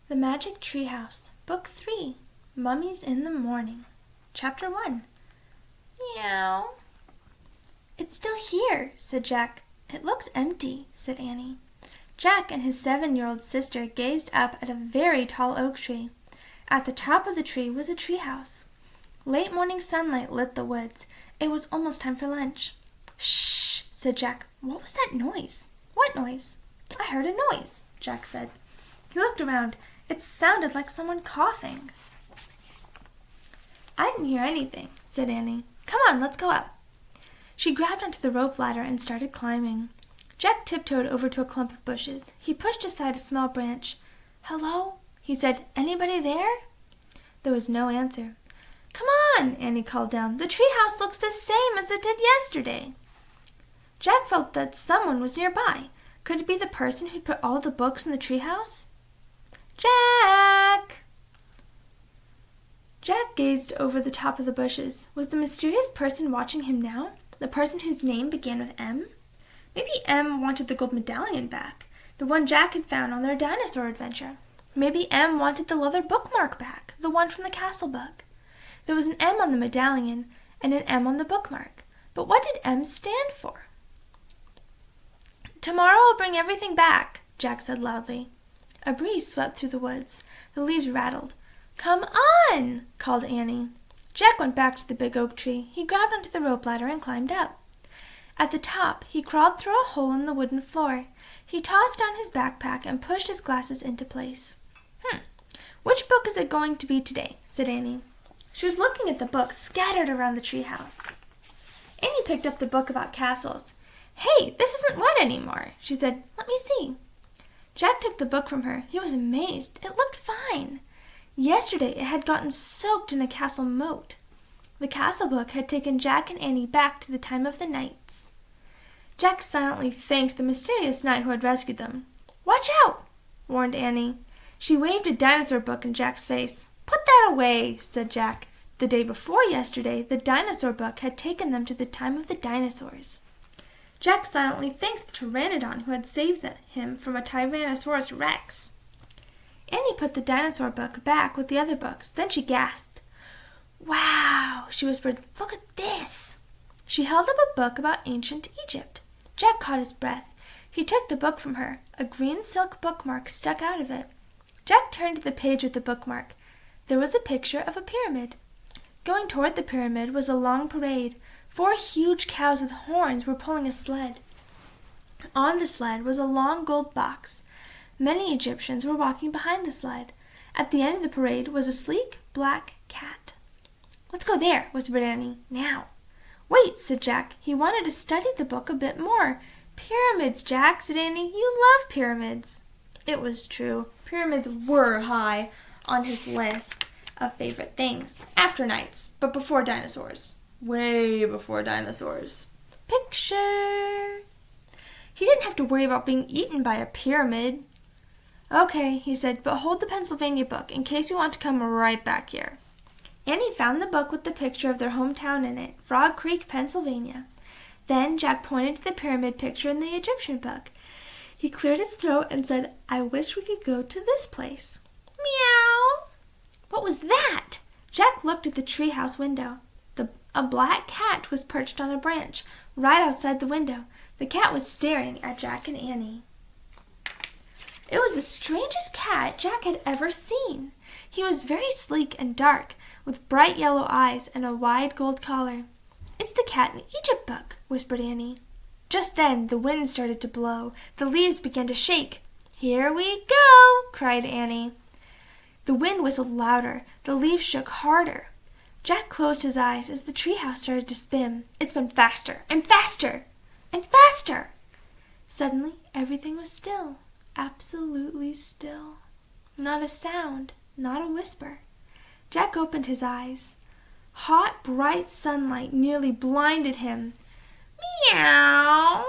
The Magic Treehouse, Book 3, Mummies in the Morning, Chapter 1. Meow. It's still here, said Jack. It looks empty, said Annie. Jack and his 7-year-old sister gazed up at a very tall oak tree. At the top of the tree was a treehouse. Late morning sunlight lit the woods. It was almost time for lunch. Shh, said Jack. What was that noise? What noise? I heard a noise, Jack said. He looked around. It sounded like someone coughing. I didn't hear anything, said Annie. Come on, let's go up. She grabbed onto the rope ladder and started climbing. Jack tiptoed over to a clump of bushes. He pushed aside a small branch. Hello? He said. Anybody there? There was no answer. Come on, Annie called down. The treehouse looks the same as it did yesterday. Jack felt that someone was nearby. Could it be the person who'd put all the books in the treehouse? Jack! Jack gazed over the top of the bushes. Was the mysterious person watching him now? The person whose name began with M? Maybe M wanted the gold medallion back, the one Jack had found on their dinosaur adventure. Maybe M wanted the leather bookmark back, the one from the castle book. There was an M on the medallion and an M on the bookmark. But what did M stand for? Tomorrow I'll bring everything back, Jack said loudly. A breeze swept through the woods. The leaves rattled. Come on, called Annie. Jack went back to the big oak tree. He grabbed onto the rope ladder and climbed up. At the top, he crawled through a hole in the wooden floor. He tossed down his backpack and pushed his glasses into place. Which book is it going to be today? Said Annie. She was looking at the books scattered around the treehouse. Annie picked up the book about castles. Hey, this isn't wet anymore, she said. Let me see. Jack took the book from her. He was amazed. It looked fine. Yesterday it had gotten soaked in a castle moat. The castle book had taken Jack and Annie back to the time of the knights. Jack silently thanked the mysterious knight who had rescued them. Watch out, warned Annie. She waved a dinosaur book in Jack's face. Put that away, said Jack. The day before yesterday, the dinosaur book had taken them to the time of the dinosaurs. Jack silently thanked the pteranodon who had saved him from a Tyrannosaurus Rex. Annie put the dinosaur book back with the other books. Then she gasped. Wow, she whispered, look at this. She held up a book about ancient Egypt. Jack caught his breath. He took the book from her. A green silk bookmark stuck out of it. Jack turned to the page with the bookmark. There was a picture of a pyramid. Going toward the pyramid was a long parade. 4 huge cows with horns were pulling a sled. On the sled was a long gold box. Many Egyptians were walking behind the sled. At the end of the parade was a sleek black cat. Let's go there, whispered Annie. Now. Wait, said Jack. He wanted to study the book a bit more. Pyramids, Jack, said Annie. You love pyramids. It was true. Pyramids were high on his list of favorite things. After knights, but before dinosaurs. Way before dinosaurs. Picture. He didn't have to worry about being eaten by a pyramid. Okay, he said, but hold the Pennsylvania book in case we want to come right back here. Annie found the book with the picture of their hometown in it, Frog Creek, Pennsylvania. Then Jack pointed to the pyramid picture in the Egyptian book. He cleared his throat and said, I wish we could go to this place. Meow. What was that? Jack looked at the treehouse window. A black cat was perched on a branch, right outside the window. The cat was staring at Jack and Annie. It was the strangest cat Jack had ever seen. He was very sleek and dark, with bright yellow eyes and a wide gold collar. It's the cat in the Egypt book, whispered Annie. Just then the wind started to blow. The leaves began to shake. Here we go, cried Annie. The wind whistled louder. The leaves shook harder. Jack closed his eyes as the treehouse started to spin. It spun faster and faster and faster. Suddenly, everything was still, absolutely still. Not a sound, not a whisper. Jack opened his eyes. Hot, bright sunlight nearly blinded him. Meow.